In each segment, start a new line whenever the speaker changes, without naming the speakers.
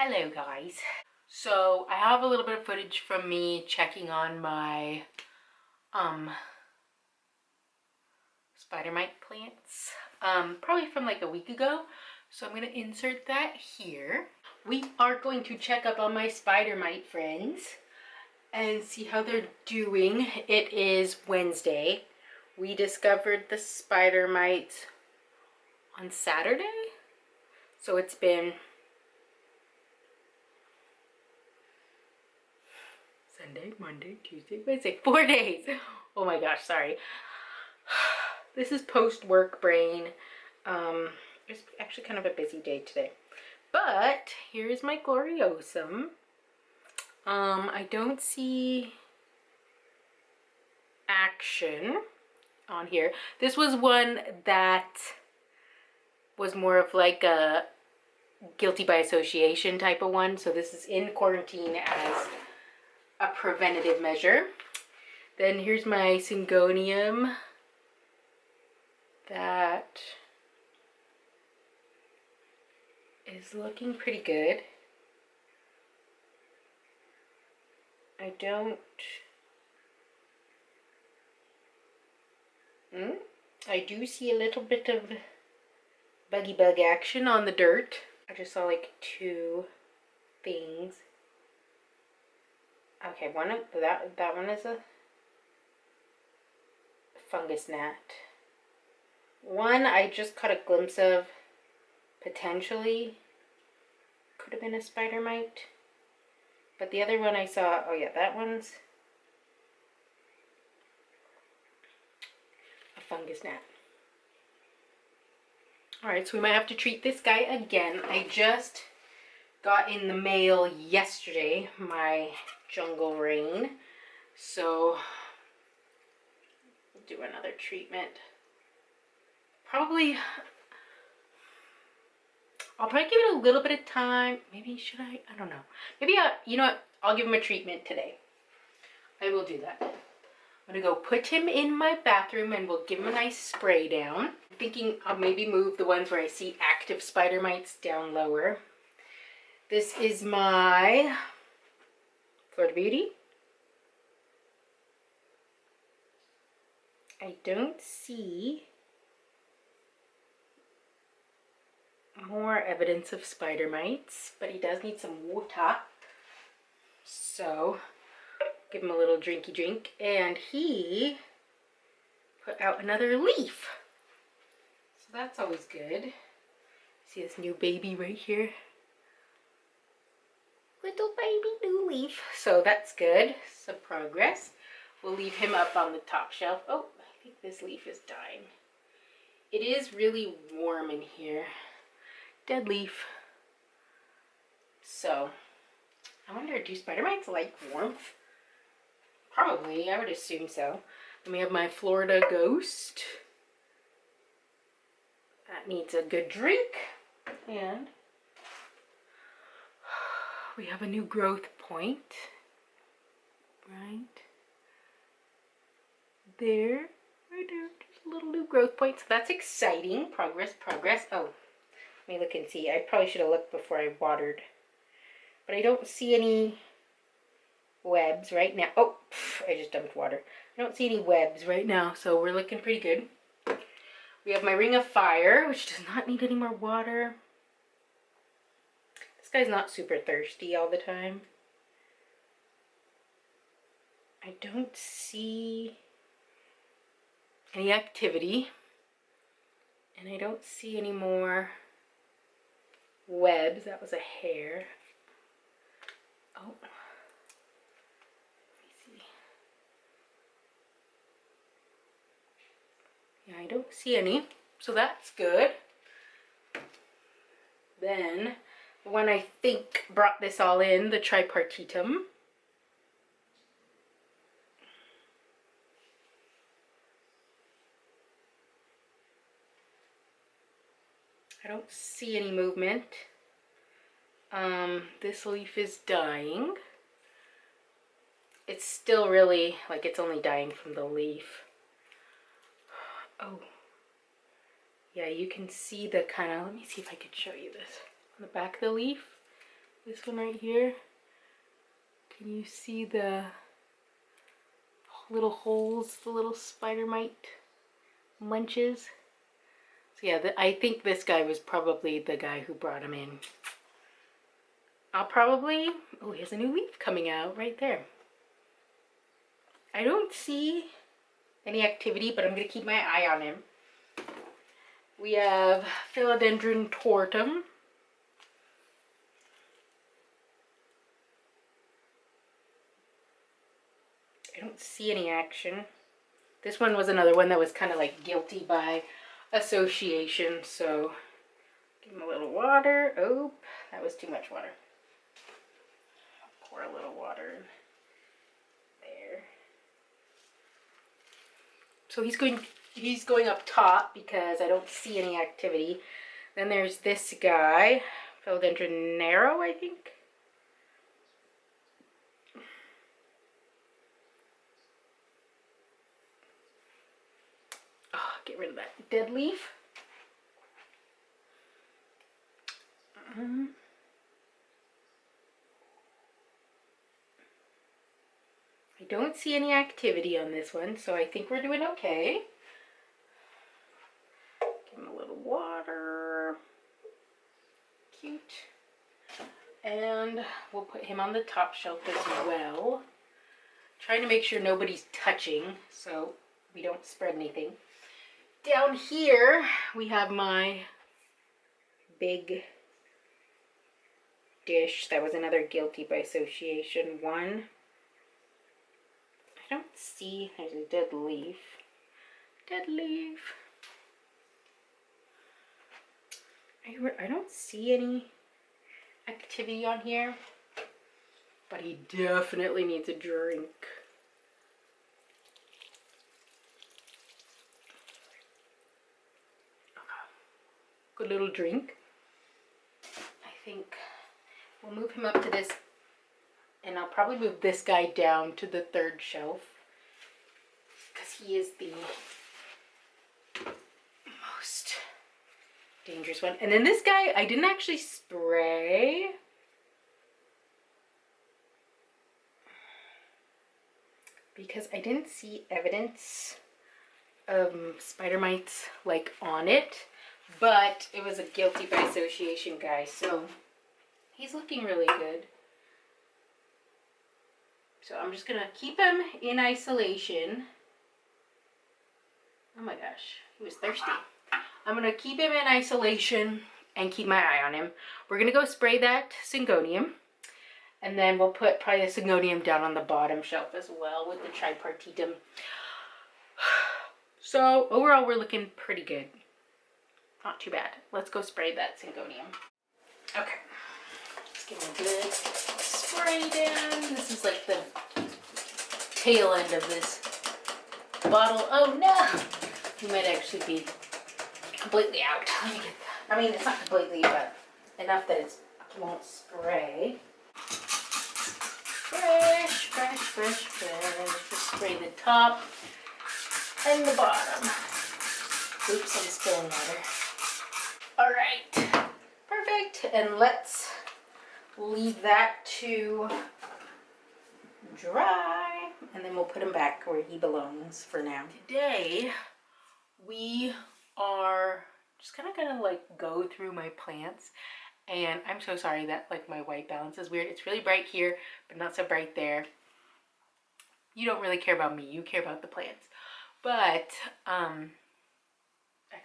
Hello guys. So I have a little bit of footage from me checking on my spider mite plants, probably from like a week ago. So I'm going to insert that here. We are going to check up on my spider mite friends and see how they're doing. It is Wednesday. We discovered the spider mites on Saturday. So it's been Sunday, Monday, Tuesday, Wednesday, 4 days. Oh my gosh, sorry. This is post-work brain. It's actually kind of a busy day today. But here's my Gloriosum. I don't see action on here. This was one that was more of like a guilty by association type of one. So this is in quarantine as a preventative measure. Then here's my Syngonium that is looking pretty good. I do see a little bit of buggy bug action on the dirt. I just saw like two things. Okay, that one is a fungus gnat. One I just caught a glimpse of, potentially could have been a spider mite. But the other one I saw, oh yeah, that one's a fungus gnat. Alright, so we might have to treat this guy again. I just got in the mail yesterday my jungle rain. So we'll do another treatment. I'll probably give it a little bit of time. Maybe should I? I don't know. Maybe you know what? I'll give him a treatment today. I will do that. I'm gonna go put him in my bathroom and we'll give him a nice spray down. I'm thinking I'll maybe move the ones where I see active spider mites down lower. This is my Florida Beauty. I don't see more evidence of spider mites, but he does need some water. So give him a little drinky drink, and he put out another leaf. So that's always good. See this new baby right here? Little baby new leaf. So that's good. Some progress. We'll leave him up on the top shelf. Oh, I think this leaf is dying. It is really warm in here. Dead leaf. So I wonder, do spider mites like warmth? Probably, I would assume so. Then we have my Florida Ghost. That needs a good drink. And we have a new growth point. Right there. Right there. Just a little new growth point. So that's exciting. Progress, progress. Oh, let me look and see. I probably should have looked before I watered. But I don't see any webs right now. Oh, I just dumped water. I don't see any webs right now, so we're looking pretty good. We have my Ring of Fire, which does not need any more water. This guy's not super thirsty all the time. I don't see any activity. And I don't see any more webs. That was a hair. Oh. Yeah, I don't see any, so that's good. Then, the one I think brought this all in, the Tripartitum. I don't see any movement. This leaf is dying. It's still really, like, it's only dying from the leaf. Oh, yeah, you can see the kind of, let me see if I could show you this. On the back of the leaf, This one right here. Can you see the little holes, the little spider mite munches? So yeah, I think this guy was probably the guy who brought him in. I'll probably, oh, here's a new leaf coming out right there. I don't see any activity, but I'm gonna keep my eye on him. We have Philodendron tortum. I don't see any action. This one was another one that was kind of like guilty by association, so give him a little water. Oh, that was too much water. I'll pour a little water in there. So he's going up top because I don't see any activity. Then there's this guy, Philodendron narrow, I think. Oh, get rid of that dead leaf. I don't see any activity on this one, so I think we're doing okay. Give him a little water. Cute. And we'll put him on the top shelf as well. Trying to make sure nobody's touching so we don't spread anything. Down here we have my big dish. That was another guilty by association one. I don't see, there's a dead leaf. Dead leaf. I don't see any activity on here, but he definitely needs a drink. Good little drink. I think we'll move him up to this, and I'll probably move this guy down to the third shelf because he is the most dangerous one. And then this guy, I didn't actually spray. Because I didn't see evidence of spider mites like on it, but it was a guilty by association guy, so he's looking really good. So I'm just gonna keep him in isolation. Oh my gosh, he was thirsty. I'm gonna keep him in isolation and keep my eye on him. We're gonna go spray that Syngonium, and then we'll put probably the Syngonium down on the bottom shelf as well with the Tripartitum. So overall, we're looking pretty good. Not too bad. Let's go spray that Syngonium. Okay, let's give him a good spray down. This is like the tail end of this bottle. Oh no! You might actually be completely out. Let me get that. I mean, it's not completely, but enough that it won't spray. Fresh, fresh, fresh, fresh. Just spray the top and the bottom. Oops, I'm spilling water. All right, perfect. And let's leave that to dry, and then we'll put him back where he belongs for now. Today, we are just kind of gonna like go through my plants, and I'm so sorry that like my white balance is weird. It's really bright here, but not so bright there. You don't really care about me, you care about the plants. But I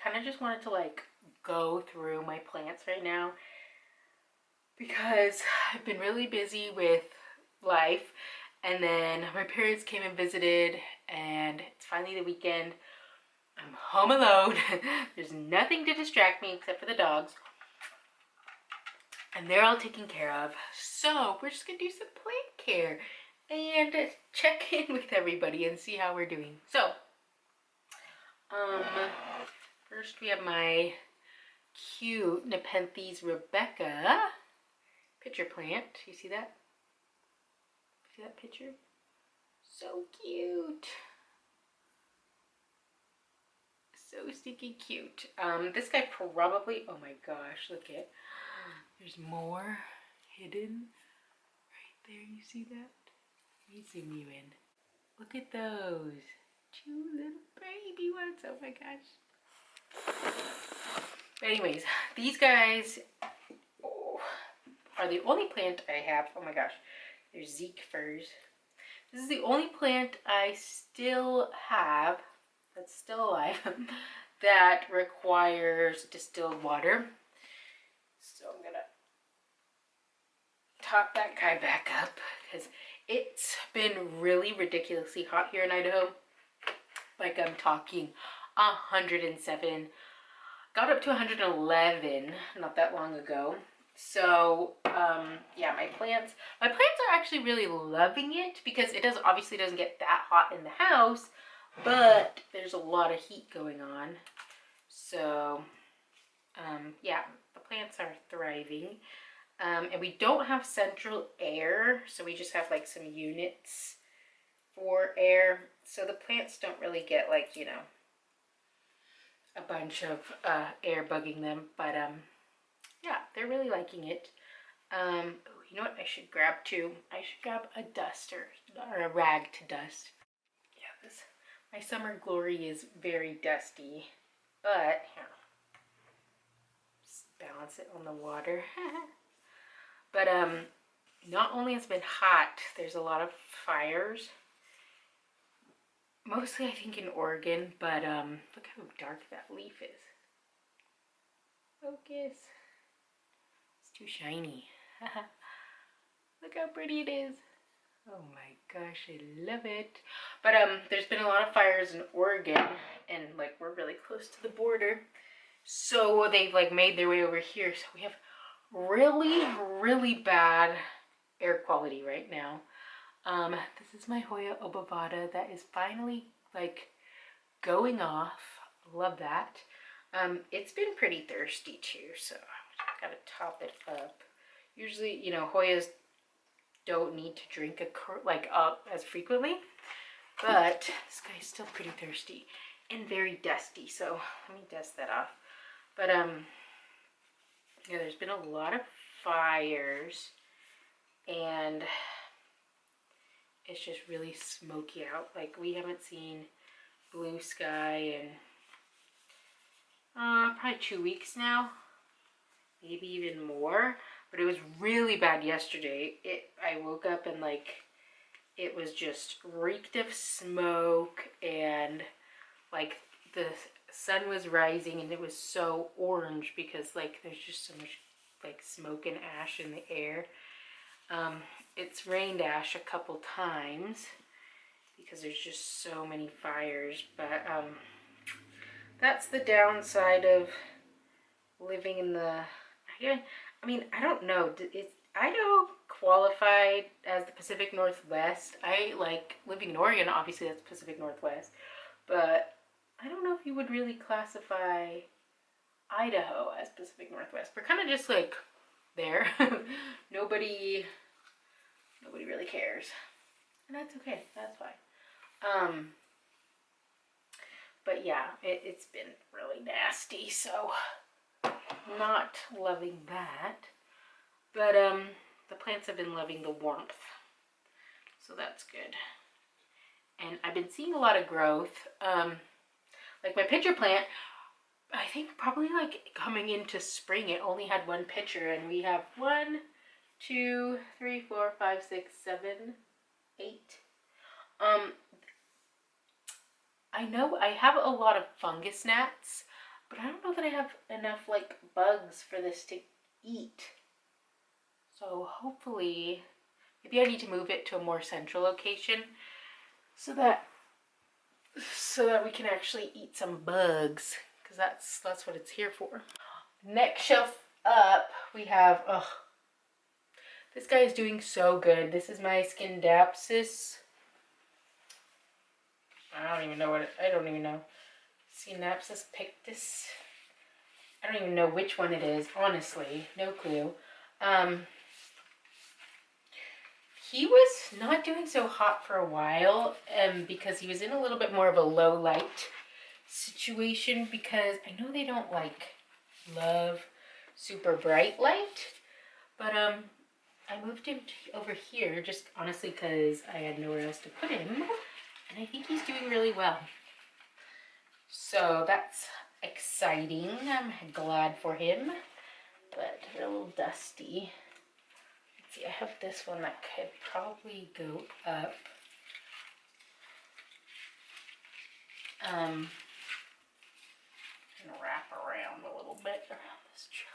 kind of just wanted to like go through my plants right now because I've been really busy with life, and then my parents came and visited, and it's finally the weekend. I'm home alone. There's nothing to distract me except for the dogs, and they're all taken care of. So we're just gonna do some plant care and check in with everybody and see how we're doing. So first we have my cute Nepenthes Rebecca pitcher plant. You see that? See that picture? So cute. So stinky cute. This guy probably, oh my gosh, look at, there's more hidden right there. You see that? Let me zoom you in. Look at those. 2 little baby ones. Oh my gosh. But anyways, these guys are the only plant I have. Oh my gosh. There's Zeke firs. This is the only plant I still have that's still alive that requires distilled water. So I'm gonna top that guy back up because it's been really ridiculously hot here in Idaho. Like I'm talking 107. Got up to 111 not that long ago. So yeah, my plants are actually really loving it because it obviously doesn't get that hot in the house, but there's a lot of heat going on. So yeah, the plants are thriving. And we don't have central air, so we just have like some units for air. So the plants don't really get like, you know, a bunch of air bugging them. But yeah, they're really liking it. You know what I should grab too? I should grab a duster or a rag to dust. Yeah, my summer glory is very dusty, but here, just balance it on the water. But not only has it been hot, there's a lot of fires. Mostly I think in Oregon, but look how dark that leaf is. Focus. It's too shiny. Look how pretty it is. Oh my gosh, I love it. But there's been a lot of fires in Oregon, and like we're really close to the border. So they've like made their way over here. So we have really bad air quality right now. This is my Hoya obovata that is finally like going off. Love that. It's been pretty thirsty too, so I gotta top it up. Usually, you know, Hoyas don't need to drink as frequently, but this guy's still pretty thirsty and very dusty. So let me dust that off. But yeah, there's been a lot of fires, and it's just really smoky out. Like we haven't seen blue sky in probably 2 weeks now, maybe even more. But it was really bad yesterday. I woke up and like it was just reeked of smoke, and like the sun was rising and it was so orange because like there's just so much like smoke and ash in the air. It's rained ash a couple times because there's just so many fires, but that's the downside of living in the, I mean, I don't know, is Idaho qualified as the Pacific Northwest? I like living in Oregon, obviously that's Pacific Northwest, but I don't know if you would really classify Idaho as Pacific Northwest. We're kind of just like there. Nobody really cares, and that's okay, that's fine. But yeah, it's been really nasty, so not loving that. But the plants have been loving the warmth, so that's good. And I've been seeing a lot of growth. Like my pitcher plant, I think probably like coming into spring, it only had 1 pitcher, and we have 1, 2, 3, 4, 5, 6, 7, 8. I know I have a lot of fungus gnats, but I don't know that I have enough like bugs for this to eat. So hopefully, maybe I need to move it to a more central location so that we can actually eat some bugs, because that's what it's here for. Next shelf up, we have, this guy is doing so good. This is my Scindapsus. I don't even know. Scindapsus pictus. I don't even know which one it is, honestly. No clue. He was not doing so hot for a while because he was in a little bit more of a low light situation, because I know they don't like love super bright light, but moved him over here just honestly because I had nowhere else to put him. And I think he's doing really well. So that's exciting. I'm glad for him. But they're a little dusty. Let's see, I have this one that could probably go up. And wrap around a little bit around this trellis.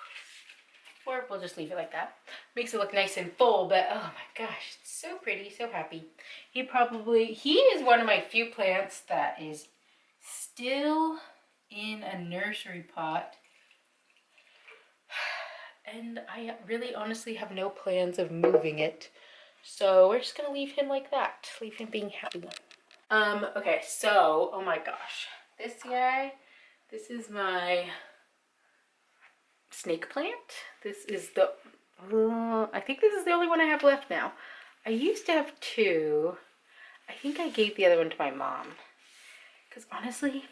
Or we'll just leave it like that. Makes it look nice and full, but oh my gosh, it's so pretty, so happy. He is one of my few plants that is still in a nursery pot. And I really honestly have no plans of moving it. So we're just gonna leave him like that. Leave him being happy. Okay, so, oh my gosh. This guy, this is my snake plant. This is the, I think this is the only one I have left now. I used to have two. I think I gave the other one to my mom. Because honestly,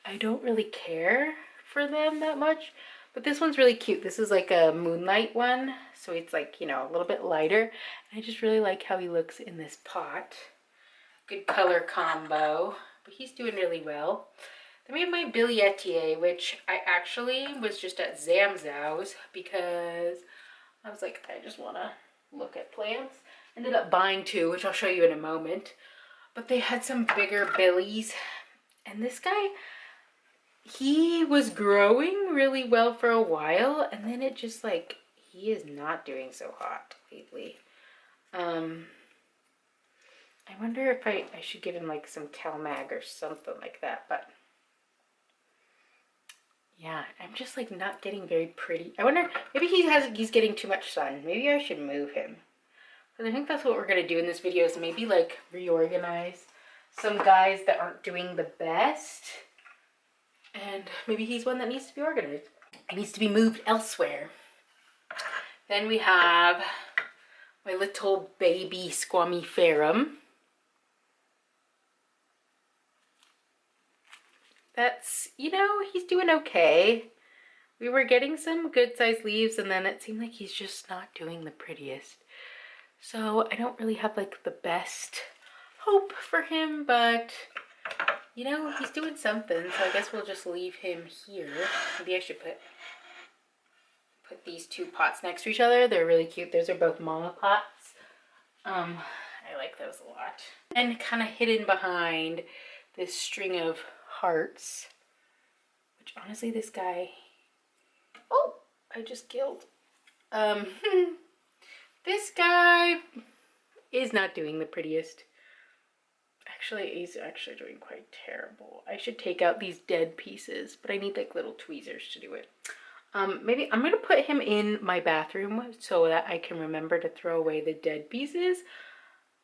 I don't really care for them that much. But this one's really cute. This is like a moonlight one. So it's like, you know, a little bit lighter. And I just really like how he looks in this pot. Good color combo. But he's doing really well. Then we have my Billietier, which I actually was just at Zamzow's because I was like, I just want to look at plants. Ended up buying two, which I'll show you in a moment. But they had some bigger billies. And this guy, he was growing really well for a while, and then it just like, he is not doing so hot lately. I wonder if I should give him like some CalMag or something like that, but yeah, I'm just like not getting very pretty. I wonder, maybe he's getting too much sun. Maybe I should move him. But I think that's what we're gonna do in this video, is maybe like reorganize some guys that aren't doing the best. And maybe he's one that needs to be organized. It needs to be moved elsewhere. Then we have my little baby Squamiferum. That's, you know, he's doing okay. We were getting some good sized leaves, and then it seemed like he's just not doing the prettiest. So I don't really have like the best hope for him, but you know, he's doing something, so I guess we'll just leave him here. Maybe I should put these two pots next to each other. They're really cute. Those are both mama pots. I like those a lot. And kind of hidden behind this string of hearts, which honestly this guy, oh, I just killed. This guy is not doing the prettiest. Actually, he's actually doing quite terrible. I should take out these dead pieces, but I need like little tweezers to do it. Maybe I'm gonna put him in my bathroom so that I can remember to throw away the dead pieces.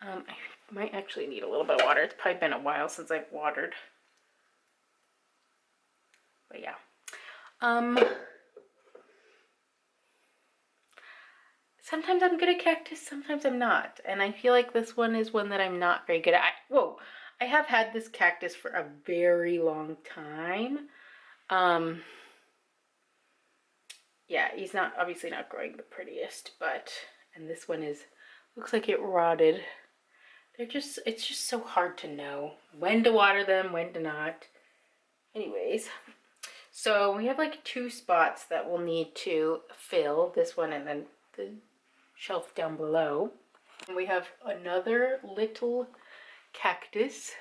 I might actually need a little bit of water. It's probably been a while since I've watered. But yeah. Sometimes I'm good at cactus, sometimes I'm not. And I feel like this one is one that I'm not very good at. Whoa, I have had this cactus for a very long time. Yeah, he's not, obviously not growing the prettiest, but, and this one is, looks like it rotted. It's just so hard to know when to water them, when to not. Anyways, so we have like two spots that we'll need to fill, this one and then the shelf down below. And we have another little cactus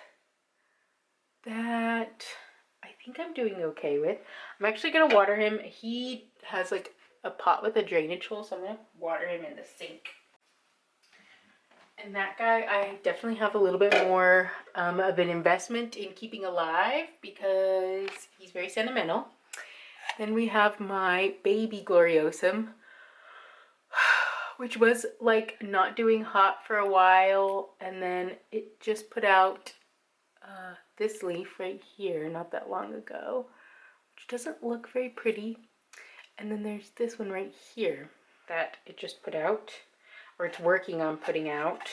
that I think I'm doing okay with. I'm actually gonna water him. He has like a pot with a drainage hole, so I'm gonna water him in the sink. And that guy, I definitely have a little bit more of an investment in keeping alive because he's very sentimental. Then we have my baby Gloriosum, which was like not doing hot for a while, and then it just put out this leaf right here not that long ago, which doesn't look very pretty. And then there's this one right here that it just put out, or it's working on putting out.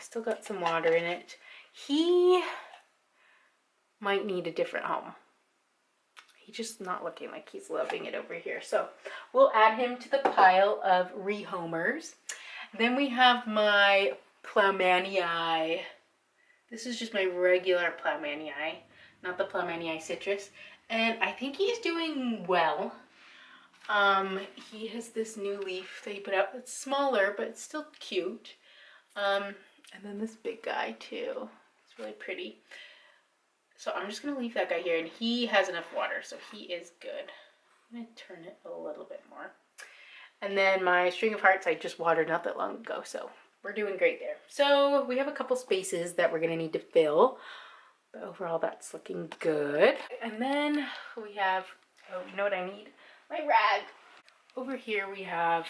Still got some water in it. He might need a different home. he's just not looking like he's loving it over here. So we'll add him to the pile of rehomers. Then we have my Plowmanii. This is just my regular Plowmanii, not the Plowmanii citrus. And I think he's doing well. He has this new leaf that he put out. It's smaller, but it's still cute. And then this big guy too. It's really pretty. So I'm just gonna leave that guy here, and he has enough water, so he is good. I'm gonna turn it a little bit more. And then my string of hearts I just watered not that long ago, so we're doing great there. So we have a couple spaces that we're gonna need to fill, but overall that's looking good. And then we have, oh, you know what I need? My rag. Over here we have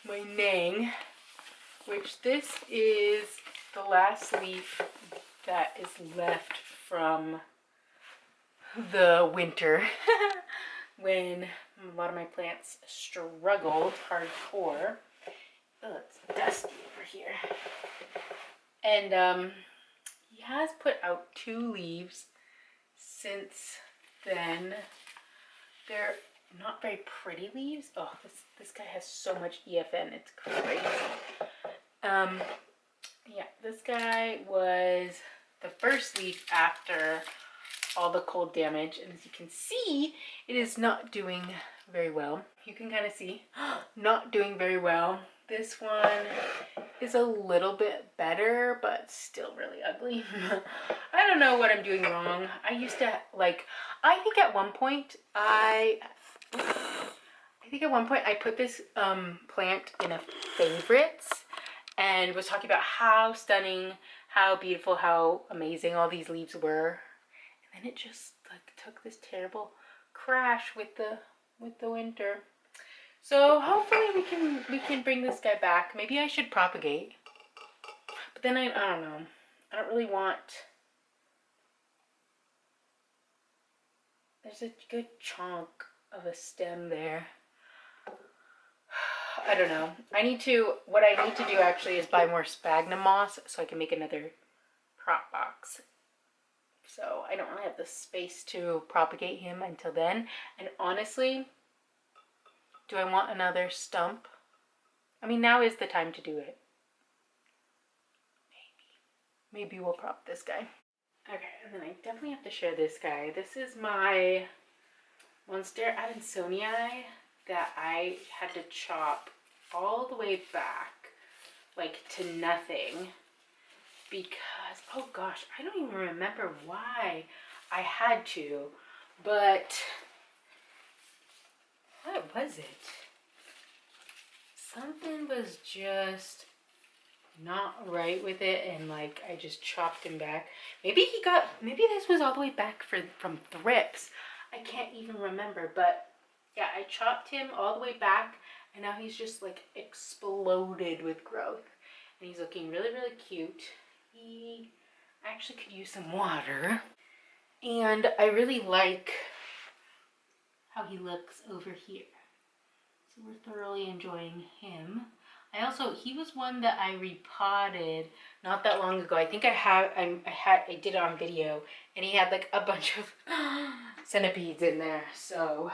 my Nang, which this is the last leaf that is left from the winter when a lot of my plants struggled hardcore. Oh, it's dusty over here. And he has put out 2 leaves since then. They're not very pretty leaves. Oh, this guy has so much EFN, it's crazy. Yeah, this guy was the first leaf after all the cold damage, and as you can see, it is not doing very well. You can kind of see, not doing very well. This one is a little bit better, but still really ugly. I don't know what I'm doing wrong. I used to, like, I think at one point I put this plant in a favorites and was talking about how stunning, how beautiful, how amazing all these leaves were. And then it just like took this terrible crash with the winter. So hopefully we can bring this guy back. Maybe I should propagate. But then I don't know. I don't really want. There's a good chunk of a stem there. I don't know. What I need to do actually is buy more sphagnum moss so I can make another prop box. So I don't really have the space to propagate him until then. And honestly, do I want another stump? I mean, now is the time to do it. Maybe we'll prop this guy. Okay, and then I definitely have to share this guy. This is my Monstera Adansonii that I had to chop all the way back, like to nothing, because, oh gosh, I don't even remember why I had to, but what was it? Something was just not right with it, and like I just chopped him back. Maybe this was all the way back from thrips. I can't even remember, but yeah, I chopped him all the way back, and now he's just like exploded with growth, and he's looking really, really cute. He actually could use some water, and I really like how he looks over here. So we're thoroughly enjoying him. He was one that I repotted not that long ago. I think I did it on video, and he had like a bunch of centipedes in there. So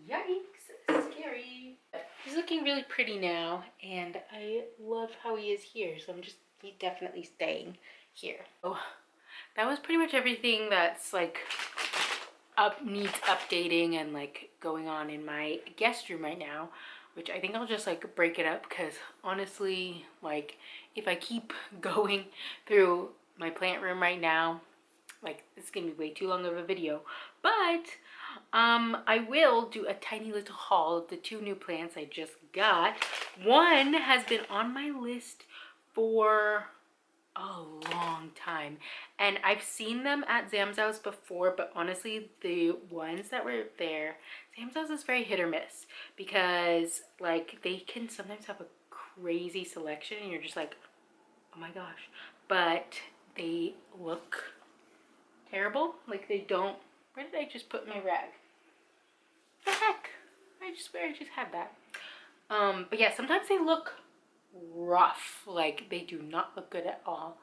yikes, scary. But he's looking really pretty now, and I love how he is here. So he's definitely staying here. So that was pretty much everything that's like needs updating and like going on in my guest room right now, which I think I'll just like break it up, because honestly, like if I keep going through my plant room right now, like it's gonna be way too long of a video. But I will do a tiny little haul of the 2 new plants I just got. One has been on my list for a long time, and I've seen them at Zamzow's before, but honestly the ones that were there, Zamzow's is very hit or miss, because like they can sometimes have a crazy selection and you're just like, oh my gosh, but they look terrible. Like they don't, where did I just put my rag? What the heck? I swear I just had that. But yeah, sometimes they look rough, like they do not look good at all,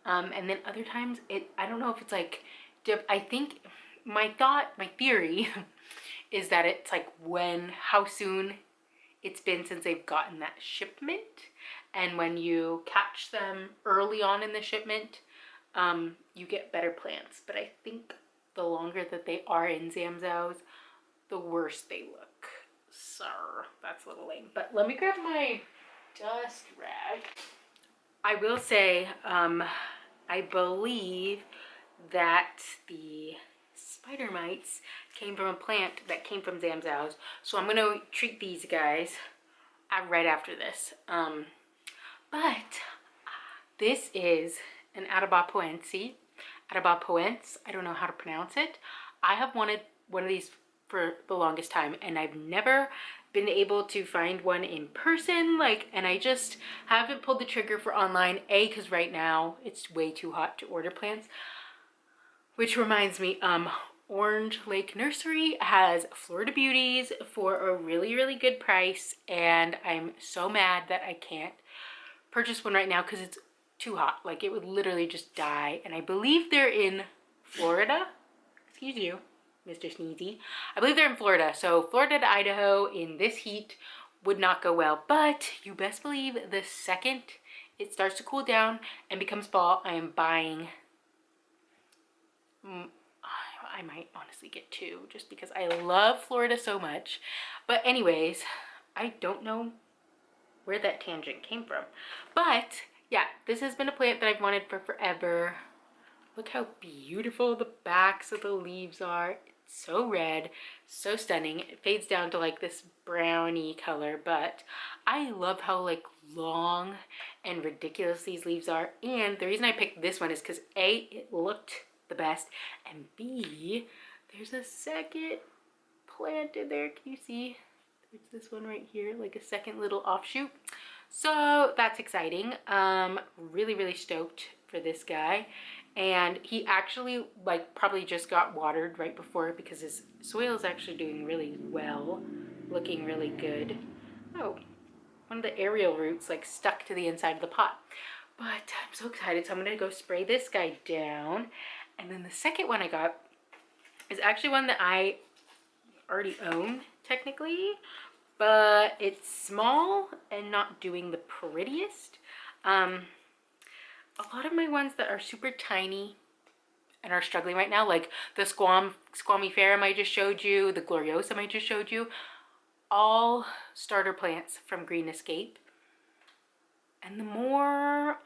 and then other times I don't know if it's like I think my theory is that it's like how soon it's been since they've gotten that shipment. And when you catch them early on in the shipment, you get better plants. But I think the longer that they are in Zamzows, the worse they look. So that's a little lame. But let me grab my dust rag. I will say, I believe that the spider mites came from a plant that came from Zamzows. So I'm gonna treat these guys right after this. But this is an Atabapoense. Atabapoense, I don't know how to pronounce it. I have wanted one of these for the longest time, and I've never been able to find one in person, and I just haven't pulled the trigger for online, because right now it's way too hot to order plants. Which reminds me, Orange Lake Nursery has Florida Beauties for a really, really good price, and I'm so mad that I can't purchase one right now because it's too hot. Like, it would literally just die. And I believe they're in Florida. Excuse you, Mr. Sneezy. I believe they're in Florida. So Florida to Idaho in this heat would not go well. But you best believe the second it starts to cool down and becomes fall, I am buying. I might honestly get two just because I love Florida so much. But anyways, I don't know where that tangent came from. But yeah, this has been a plant that I've wanted for forever. Look how beautiful the backs of the leaves are. It's so red, so stunning. It fades down to like this browny color, but I love how like long and ridiculous these leaves are. And the reason I picked this one is because A, it looked the best, and B, there's a second plant in there. Can you see? There's this one right here, like a second little offshoot. So that's exciting. Really, really stoked for this guy. And he actually probably just got watered right before because his soil is actually doing really well, looking really good. Oh, one of the aerial roots stuck to the inside of the pot. But I'm so excited, so I'm gonna go spray this guy down. And then the second one I got is actually one that I already own technically, but it's small and not doing the prettiest. A lot of my ones that are super tiny and are struggling right now, like the Squamiferum I just showed you, the Gloriosum I just showed you, all starter plants from Green Escape. And the more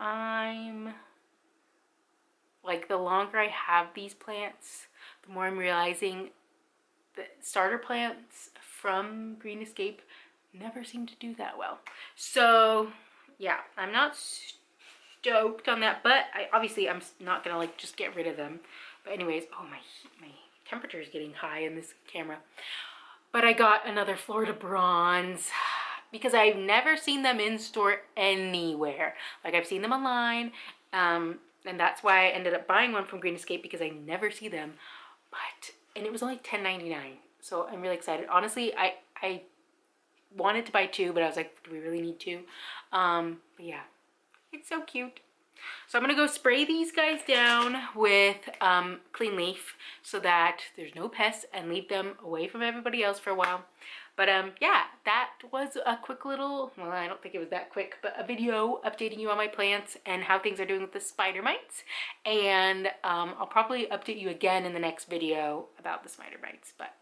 the longer I have these plants, the more I'm realizing that starter plants from Green Escape never seem to do that well. So yeah, I'm not stoked on that, but I'm not gonna just get rid of them. But anyways, oh, my temperature is getting high in this camera. But I got another Florida Bronze because I've never seen them in store anywhere. I've seen them online, and that's why I ended up buying one from Green Escape, because I never see them. And it was only $10.99, so I'm really excited. Honestly, I wanted to buy two, but I was like, do we really need two? But yeah, it's so cute. So I'm gonna go spray these guys down with Clean Leaf so that there's no pests, and leave them away from everybody else for a while. But yeah, that was a quick little, well, I don't think it was that quick, but a video updating you on my plants and how things are doing with the spider mites. And I'll probably update you again in the next video about the spider mites. But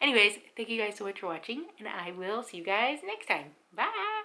anyways, thank you guys so much for watching, and I will see you guys next time. Bye!